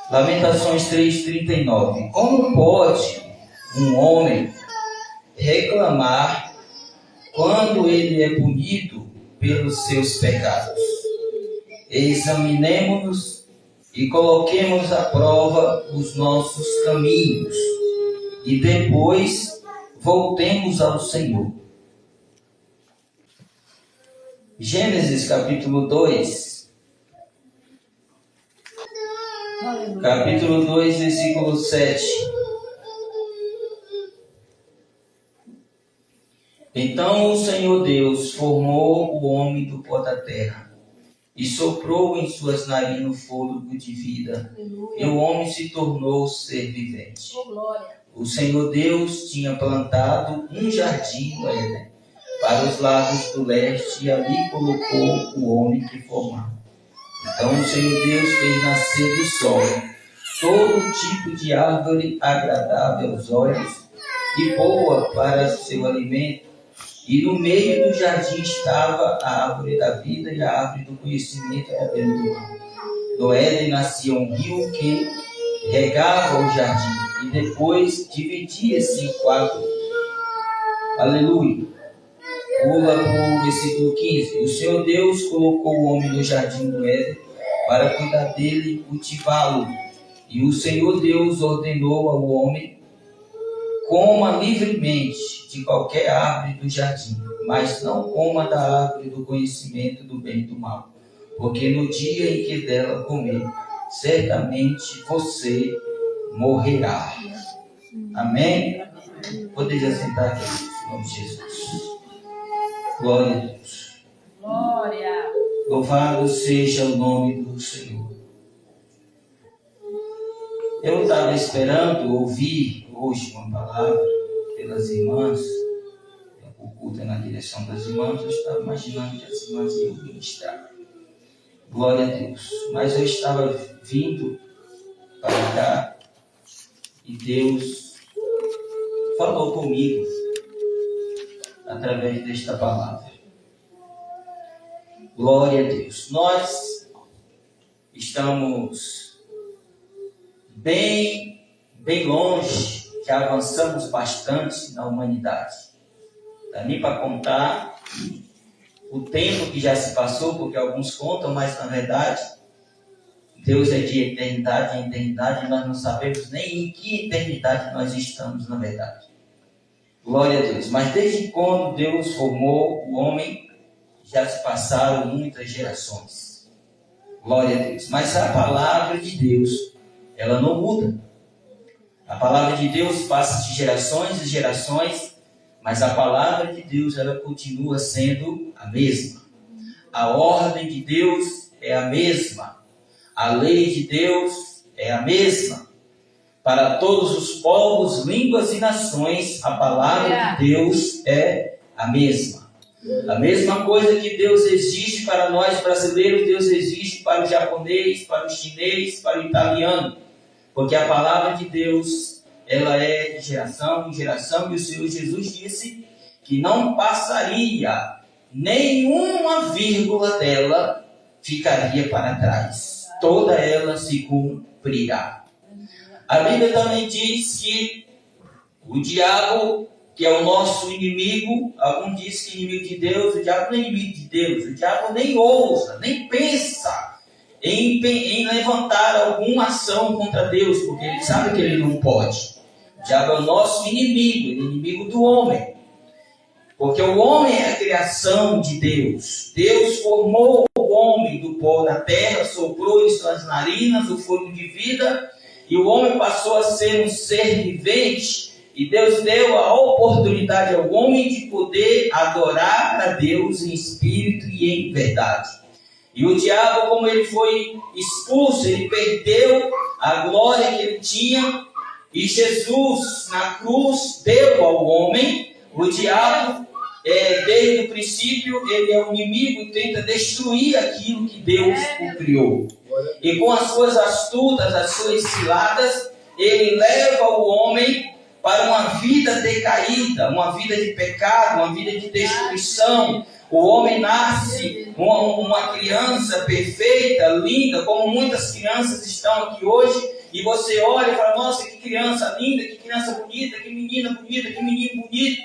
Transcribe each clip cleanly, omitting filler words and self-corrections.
Lamentações 3:39. Como pode um homem reclamar quando ele é punido pelos seus pecados? Examinemo-nos e coloquemos à prova os nossos caminhos, e depois voltemos ao Senhor. Gênesis capítulo 2. Capítulo 2, versículo 7. Então o Senhor Deus formou o homem do pó da terra e soprou em suas narinas o fôlego de vida. Aleluia. E o homem se tornou ser vivente. O Senhor Deus tinha plantado um jardim no Éden, para os lados do leste, e ali colocou o homem que formava. Então o Senhor Deus fez nascer do sol todo tipo de árvore agradável aos olhos e boa para seu alimento. E no meio do jardim estava a árvore da vida e a árvore do conhecimento do bem e do mal. Do Éden nascia um rio que regava o jardim e depois dividia-se em 4. Aleluia. Pula para o versículo 15. O Senhor Deus colocou o homem no jardim do Éden para cuidar dele e cultivá-lo. E o Senhor Deus ordenou ao homem: coma livremente de qualquer árvore do jardim, mas não coma da árvore do conhecimento do bem e do mal, porque no dia em que dela comer, certamente você morrerá. Amém? Poderia sentar aqui, em nome de Jesus. Glória a Deus. Glória. Louvado seja o nome do Senhor. Eu estava esperando ouvir hoje uma palavra pelas irmãs. O culto é na direção das irmãs. Eu estava imaginando que as irmãs iam ministrar. Glória a Deus. Mas eu estava vindo para cá e Deus falou comigo através desta palavra. Glória a Deus. Nós estamos bem longe, já avançamos bastante na humanidade. Dá nem para contar o tempo que já se passou, porque alguns contam, mas na verdade Deus é de eternidade em eternidade e nós não sabemos nem em que eternidade nós estamos, na verdade. Glória a Deus. Mas desde quando Deus formou o homem, já se passaram muitas gerações. Glória a Deus. Mas a palavra de Deus, ela não muda. A palavra de Deus passa de gerações e gerações, mas a palavra de Deus, ela continua sendo a mesma. A ordem de Deus é a mesma. A lei de Deus é a mesma. Para todos os povos, línguas e nações, a palavra de Deus é a mesma. A mesma coisa que Deus exige para nós brasileiros, Deus exige para o japonês, para o chinês, para o italiano. Porque a palavra de Deus, ela é de geração em geração, e o Senhor Jesus disse que não passaria, nenhuma vírgula dela ficaria para trás. Toda ela se cumprirá. A Bíblia também diz que o diabo, que é o nosso inimigo, alguns dizem que inimigo de Deus, o diabo não é inimigo de Deus, o diabo nem ousa, nem pensa em levantar alguma ação contra Deus, porque ele sabe que ele não pode. O diabo é o nosso inimigo, ele é inimigo do homem. Porque o homem é a criação de Deus. Deus formou o homem do pó da terra, soprou em suas narinas o fôlego de vida, e o homem passou a ser um ser vivente, e Deus deu a oportunidade ao homem de poder adorar a Deus em espírito e em verdade. E o diabo, como ele foi expulso, ele perdeu a glória que ele tinha, e Jesus na cruz deu ao homem. O diabo, desde o princípio, ele é o inimigo e tenta destruir aquilo que Deus o criou. E com as suas astutas, as suas ciladas, ele leva o homem para uma vida decaída, uma vida de pecado, uma vida de destruição, O homem nasce uma criança perfeita, linda, como muitas crianças estão aqui hoje, e você olha e fala, nossa, que criança linda, que criança bonita, que menina bonita, que menino bonito.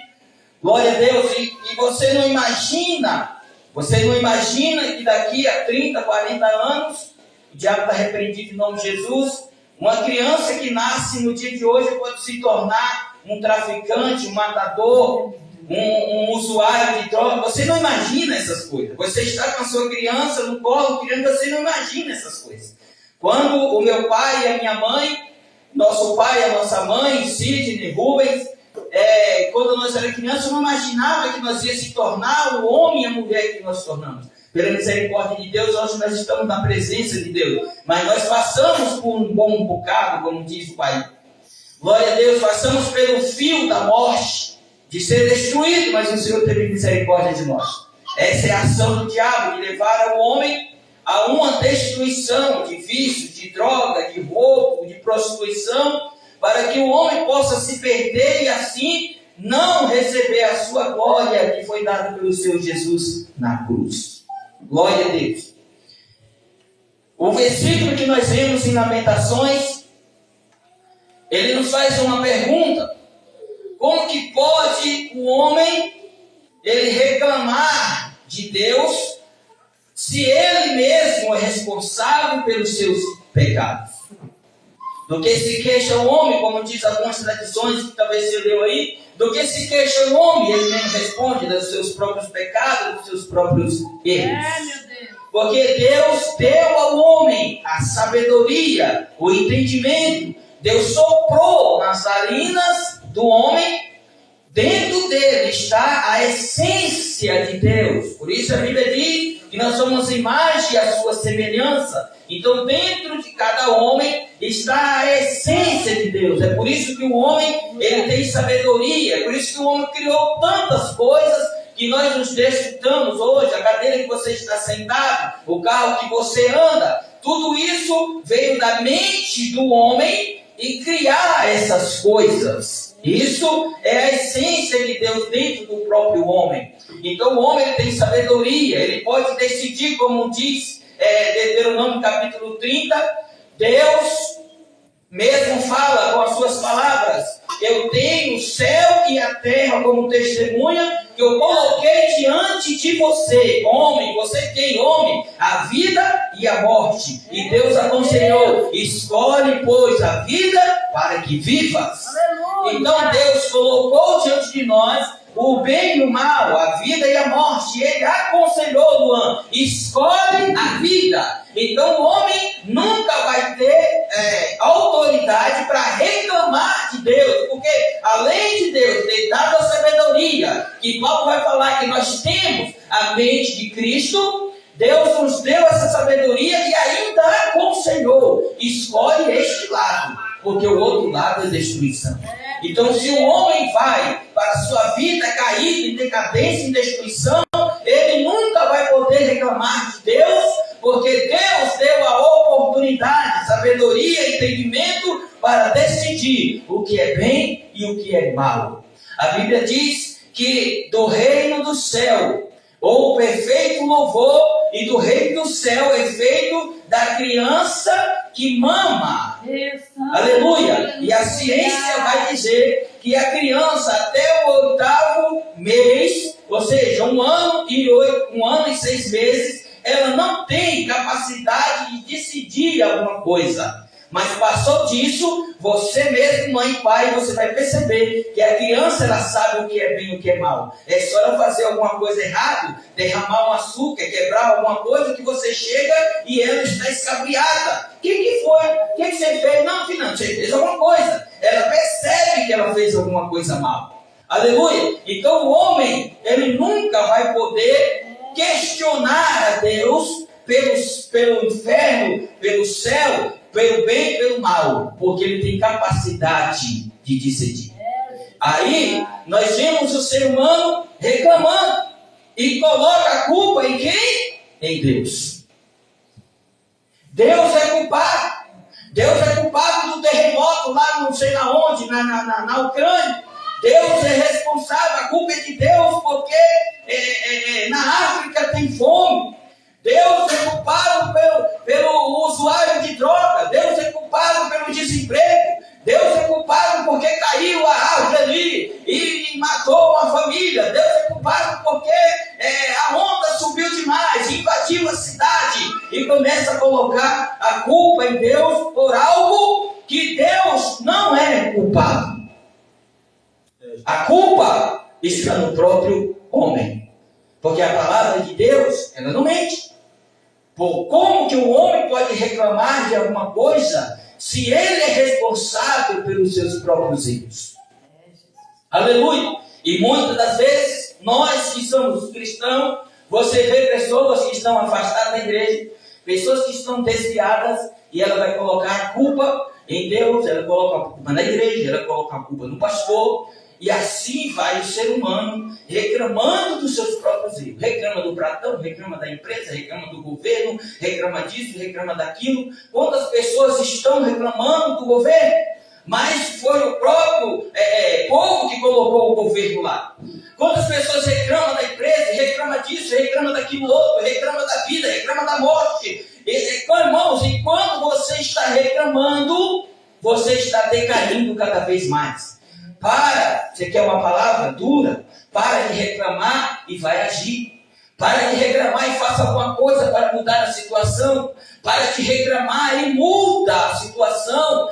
Glória a Deus. E você não imagina que daqui a 30, 40 anos, o diabo está repreendido em nome de Jesus, uma criança que nasce no dia de hoje pode se tornar um traficante, um matador, um usuário de droga. Você não imagina essas coisas. Você está com a sua criança no colo, você não imagina essas coisas. Quando o meu pai e a minha mãe, nosso pai e a nossa mãe, Sidney, Rubens, quando nós éramos crianças, eu não imaginava que nós ia se tornar o homem e a mulher que nós tornamos. Pela misericórdia de Deus, hoje nós estamos na presença de Deus. Mas nós passamos por um bom bocado, como diz o pai. Glória a Deus, passamos pelo fio da morte, de ser destruído, mas o Senhor teve misericórdia de nós. Essa é a ação do diabo, de levar o homem a uma destruição de vício, de droga, de roubo, de prostituição, para que o homem possa se perder e assim não receber a sua glória que foi dada pelo Senhor Jesus na cruz. Glória a Deus. O versículo que nós vemos em Lamentações, ele nos faz uma pergunta: como que pode o homem ele reclamar de Deus se ele mesmo é responsável pelos seus pecados? Do que se queixa o homem, como diz algumas tradições que talvez você leu aí, do que se queixa o homem, ele mesmo responde dos seus próprios pecados, dos seus próprios erros. Porque Deus deu ao homem a sabedoria, o entendimento. Deus soprou nas narinas do homem, dentro dele está a essência de Deus. Por isso a Bíblia diz que nós somos imagem e a sua semelhança. Então dentro de cada homem está a essência de Deus. É por isso que o homem ele tem sabedoria. É por isso que o homem criou tantas coisas que nós nos desfrutamos hoje. A cadeira que você está sentado, o carro que você anda, tudo isso veio da mente do homem e criar essas coisas. Isso é a essência de Deus dentro do próprio homem. Então o homem ele tem sabedoria, ele pode decidir, como diz Deuteronômio capítulo 30, Deus mesmo fala com as suas palavras: eu tenho o céu e a terra como testemunha, que eu coloquei diante de você, homem. Você tem, homem, a vida e a morte. E Deus aconselhou: escolhe, pois, a vida para que vivas. Aleluia. Então Deus colocou diante de nós o bem e o mal, a vida e a morte. E ele aconselhou Luan: escolhe a vida. Então o homem nunca vai ter autoridade para reclamar de Deus, porque além de Deus ter dado a sabedoria, que Paulo vai falar que nós temos a mente de Cristo, Deus nos deu essa sabedoria e ainda aconselhou: escolhe este lado, porque o outro lado é destruição. Então se o homem vai para a sua vida caída em decadência, em destruição, ele nunca vai poder reclamar de Deus, porque Deus deu a oportunidade, sabedoria e entendimento para decidir o que é bem e o que é mal. A Bíblia diz que do reino do céu, ou o perfeito louvor, e do reino do céu é feito da criança que mama. Aleluia! E a ciência vai dizer que a criança até o 8º mês, ou seja, 1 ano e 6 meses, ela não tem capacidade de decidir alguma coisa. Mas passou disso, você mesmo, mãe e pai, você vai perceber que a criança ela sabe o que é bem e o que é mal. É só ela fazer alguma coisa errada, derramar um açúcar, quebrar alguma coisa, que você chega e ela está escabriada. O que foi? O que você fez? Não, filho, você fez alguma coisa. Ela percebe que ela fez alguma coisa mal. Aleluia! Então o homem, ele nunca vai poder questionar a Deus pelo inferno, pelo céu, pelo bem e pelo mal, porque ele tem capacidade de decidir. Aí nós vemos o ser humano reclamando e coloca a culpa em quem? Em Deus. Deus é culpado. Deus é culpado do terremoto lá não sei na onde, na Ucrânia. Deus é responsável, a culpa é de Deus porque na África tem fome. Deus é culpado pelo usuário de droga. Deus é culpado pelo desemprego. Deus é culpado porque caiu a árvore ali e matou uma família. Deus é culpado porque a onda subiu demais, invadiu a cidade. E começa a colocar a culpa em Deus por algo que Deus não é culpado. A culpa está no próprio homem. Porque a palavra de Deus, ela não mente. Por como que o homem pode reclamar de alguma coisa se ele é responsável pelos seus próprios erros? Aleluia! E muitas das vezes, nós que somos cristãos, você vê pessoas que estão afastadas da igreja, pessoas que estão desviadas, e ela vai colocar a culpa em Deus, ela coloca a culpa na igreja, ela coloca a culpa no pastor, e assim vai o ser humano reclamando dos seus próprios erros. Reclama do patrão, reclama da empresa, reclama do governo, reclama disso, reclama daquilo. Quantas pessoas estão reclamando do governo? Mas foi o próprio povo que colocou o governo lá. Quantas pessoas reclamam da empresa, reclamam disso, reclamam daquilo outro, reclamam da vida, reclamam da morte. Irmãos, enquanto você está reclamando, você está decaindo cada vez mais. Você quer uma palavra dura? Para de reclamar e vai agir. Para de reclamar e faça alguma coisa para mudar a situação. Para de reclamar e muda a situação.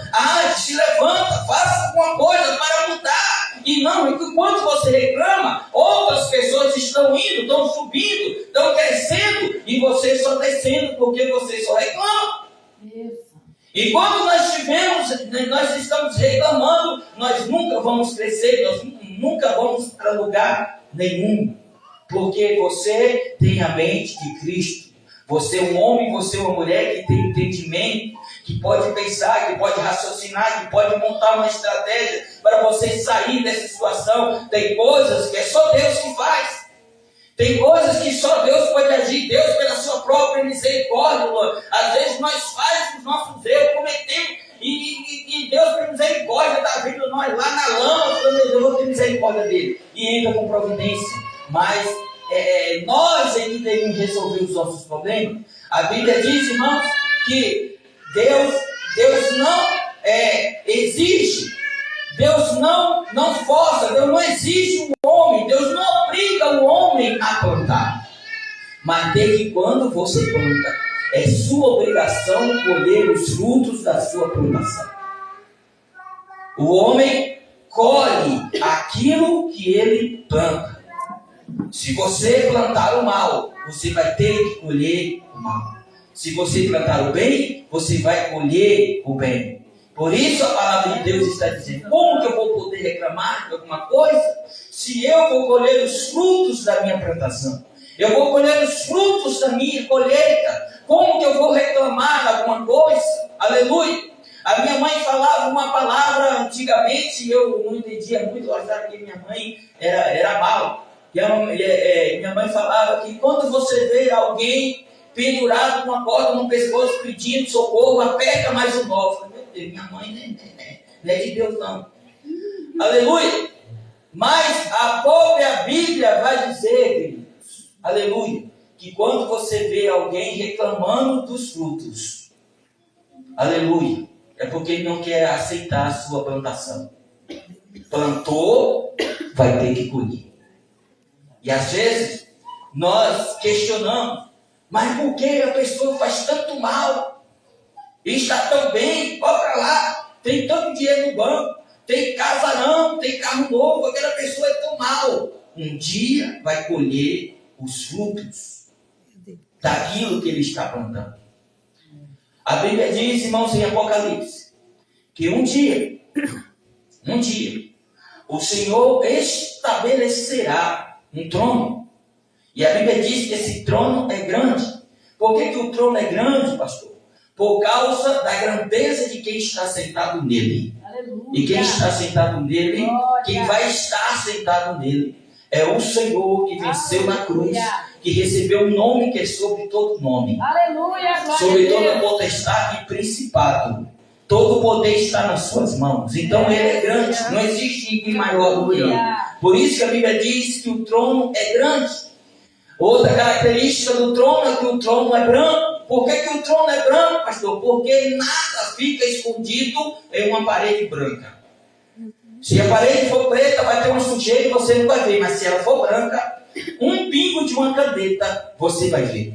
Se levanta, faça alguma coisa para mudar. E não, enquanto você reclama, outras pessoas estão indo, estão subindo, estão crescendo, e você só descendo porque você só reclama. E quando nós estamos reclamando, nós nunca vamos crescer, nós nunca vamos para lugar nenhum. Porque você tem a mente de Cristo. Você é um homem, você é uma mulher que tem entendimento, que pode pensar, que pode raciocinar, que pode montar uma estratégia para você sair dessa situação. Tem coisas que é só Deus que faz. Tem coisas que só Deus pode agir. Deus, pela sua própria misericórdia, às vezes nós fazemos os nossos erros, cometemos, e Deus, por misericórdia, está vendo nós lá na lama, eu vou ter misericórdia dele, e entra com providência. Mas nós é que devemos resolver os nossos problemas. A Bíblia diz, irmãos, que Deus não exige, Deus não força, Deus não exige o homem, Deus não obriga o homem a plantar. Mas desde quando você planta, é sua obrigação colher os frutos da sua plantação. O homem colhe aquilo que ele planta. Se você plantar o mal, você vai ter que colher o mal. Se você plantar o bem, você vai colher o bem. Por isso a palavra de Deus está dizendo: como que eu vou poder reclamar de alguma coisa se eu vou colher os frutos da minha plantação? Eu vou colher os frutos da minha colheita. Como que eu vou reclamar de alguma coisa? Aleluia! A minha mãe falava uma palavra antigamente, eu não entendia muito, eu achava que minha mãe era mal. Minha mãe falava que quando você vê alguém pendurado com uma corda no pescoço pedindo socorro, aperta mais um nó. Eu falei: meu Deus, minha mãe não é de Deus não. Aleluia! Mas a própria Bíblia vai dizer, queridos, aleluia, que quando você vê alguém reclamando dos frutos, aleluia, é porque ele não quer aceitar a sua plantação. Plantou, vai ter que colher. E às vezes nós questionamos: mas por que a pessoa faz tanto mal? E está tão bem, olha para lá, tem tanto dinheiro no banco, tem casarão, tem carro novo, aquela pessoa é tão mal. Um dia vai colher os frutos daquilo que ele está plantando. A Bíblia diz, irmãos, em Apocalipse, que um dia, o Senhor estabelecerá um trono. E a Bíblia diz que esse trono é grande. Por que o trono é grande, pastor? Por causa da grandeza de quem está sentado nele. Aleluia. E quem está sentado nele, glória. Quem vai estar sentado nele, é o Senhor que venceu na cruz, que recebeu um nome que é sobre todo nome. Aleluia, sobre toda potestade e principado. Todo o poder está nas suas mãos. Então ele é grande. Não existe ninguém maior do que ele. Por isso que a Bíblia diz que o trono é grande. Outra característica do trono é que o trono é branco. Por que o trono é branco, pastor? Porque nada fica escondido em uma parede branca. Se a parede for preta, vai ter uma sujeira e você não vai ver. Mas se ela for branca, um pingo de uma caneta, você vai ver.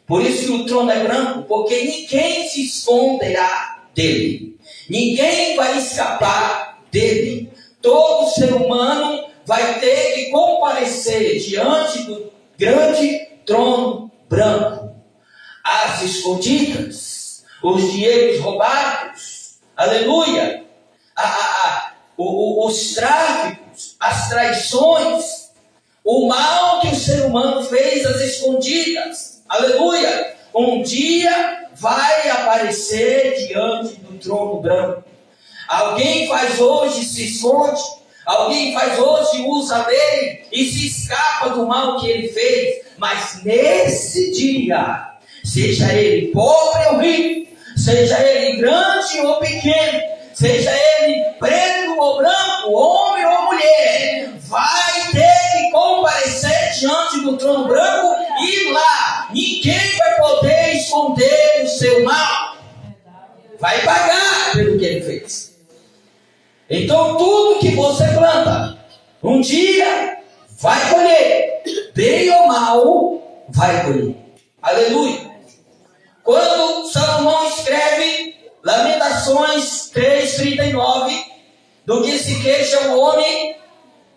Por isso que o trono é branco, porque ninguém se esconderá dele. Ninguém vai escapar dele. Todo ser humano vai ter que comparecer diante do grande trono branco. As escondidas, os dinheiros roubados, aleluia, os tráficos, as traições, o mal que o ser humano fez às escondidas, aleluia, um dia vai aparecer diante do trono branco. Alguém faz hoje, se esconde. Alguém faz hoje, usa a lei e se escapa do mal que ele fez. Mas nesse dia, seja ele pobre ou rico, seja ele grande ou pequeno, seja ele preto ou branco, homem ou mulher, vai ter que comparecer diante do trono branco e lá ninguém vai poder esconder o seu mal. Vai pagar pelo que ele fez. Então tudo que você planta, um dia vai colher. Bem ou mal, vai colher. Aleluia. Quando Salomão escreve Lamentações 3:39, do que se queixa o homem,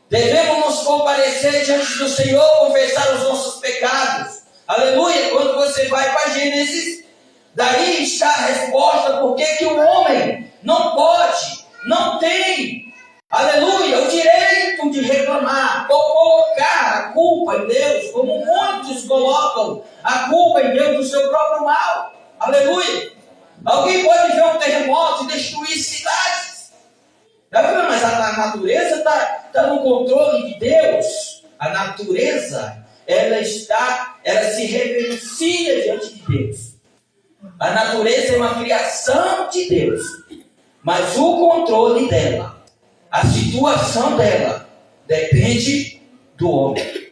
devemos nos comparecer diante do Senhor, confessar os nossos pecados. Aleluia. Quando você vai para Gênesis, daí está a resposta por que o homem não pode, não tem, aleluia, o direito de reclamar ou colocar a culpa em Deus, como muitos colocam a culpa em Deus do seu próprio mal. Aleluia. Alguém pode ver um terremoto e destruir cidades. Mas a natureza está no controle de Deus. A natureza, ela se reverencia diante de Deus. A natureza é uma criação de Deus. Mas o controle dela, a situação dela, depende do homem.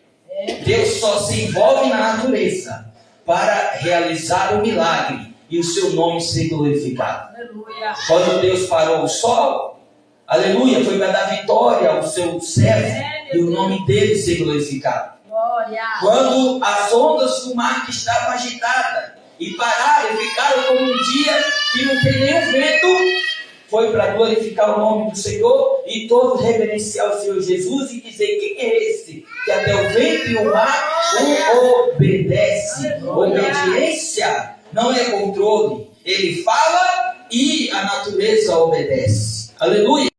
Deus só se envolve na natureza para realizar o milagre e o seu nome ser glorificado. Aleluia. Quando Deus parou o sol, aleluia, foi para dar vitória ao seu servo e o nome dele ser glorificado. Glória. Quando as ondas do mar que estavam agitadas e pararam e ficaram como um dia que não tem nenhum vento, foi para glorificar o nome do Senhor e todos reverenciar o Senhor Jesus e dizer: quem é esse que até o vento e o mar o obedece? Obediência não é controle. Ele fala e a natureza obedece. Aleluia.